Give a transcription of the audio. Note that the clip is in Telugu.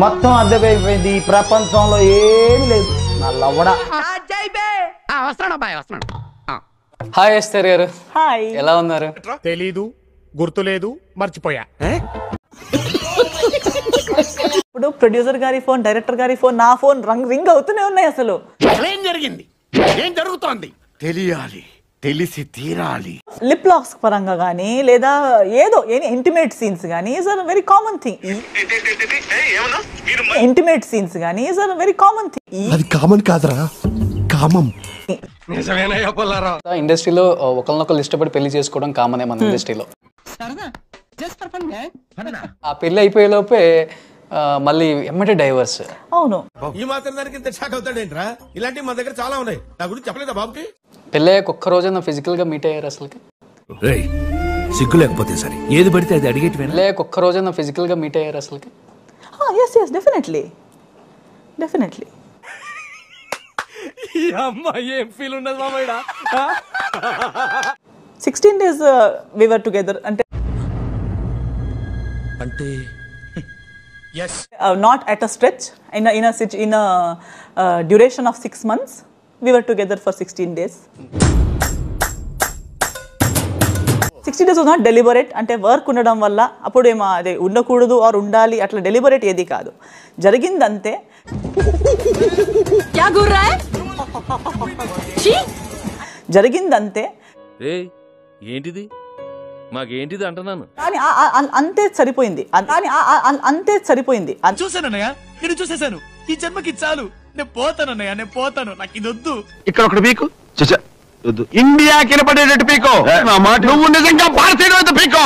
మొత్తం అద్దెకైపోయింది. ఈ ప్రపంచంలో ఏమి లేదు. నా లవ్వడా. హాయ్ ఎస్తర్ గారు. హాయ్. ఎలా ఉన్నారు? తెలీదు, గుర్తులేదు, మర్చిపోయా. ఇప్పుడు ప్రొడ్యూసర్ గారి ఫోన్, డైరెక్టర్ గారి ఫోన్, నా ఫోన్ రింగ్ అవుతూనే ఉన్నాయి. అసలు ఏం జరిగింది, ఏం జరుగుతోంది తెలియాలి, తెలిసి తీరాలి. లిప్ లాక్స్ పరంగా కానీ లేదా ఏదో ఇంటిమేట్ సీన్స్ కానీ is a very common thing. Intimate scenes కానీ is a very common thing. అది కామన్ కాదురా, కామం. ఇండస్ట్రీలో ఒకరినొకరు ఇష్టపడి పెళ్లి చేసుకోవడం కామనే మన ఇండస్ట్రీలో. ఆ పెళ్లి అయిపోయే లోపే మళ్ళీ ఎమ్మటే డైవర్స్. అవును. ఈ మాత్రం దానికి ఇంత షాక్ అవుతాడేంట్రా? ఇలాంటివి మన దగ్గర చాలా ఉన్నాయి. నా గురించి చెప్పలేదా బాబుకి? పెళ్ళి అయ్యాక ఒక్క రోజైనా ఫిజికల్ గా మీట్ అయ్యారు అసలు? సిగ్గు లేకపోతే సరే ఏది పడితే అది అడిగేటి. పెళ్ళి అయ్యాక ఒక్క రోజైనా ఫిజికల్ గా మీట్ అయ్యారు అసలు? Yes yes definitely definitely. ఈ అమ్మాయి ఏం ఫీల్ ఉన్నది మామయ్య? 16 days we were together. అంటే yes, not at a stretch, in a duration of 6 months we were together for 16 days. 60 days was not deliberate. అంటే వర్క్ ఉండడం వల్ల అప్పుడు ఏమో అదే ఉండకూడదు ఆర్ ఉండాలి అట్లా డెలిబరేట్ ఏది కాదు, జరిగిందంతే. జరిగిందంతే. ఏంటిది మాకేంటిది అంటున్నాను. కానీ అంతే సరిపోయింది. అంతే సరిపోయింది. చూసానన్నయ్య, నేను చూసేశాను. ఈ జన్మకి చాలు, నేను పోతానన్నయ్య, నేను పోతాను. నాకు ఇది వద్దు. ఇక్కడ ఒకటి పీకు ఇండియా కినపడేటట్టు పీకో. నువ్వు నిజంగా భారతీయుడు పీకో.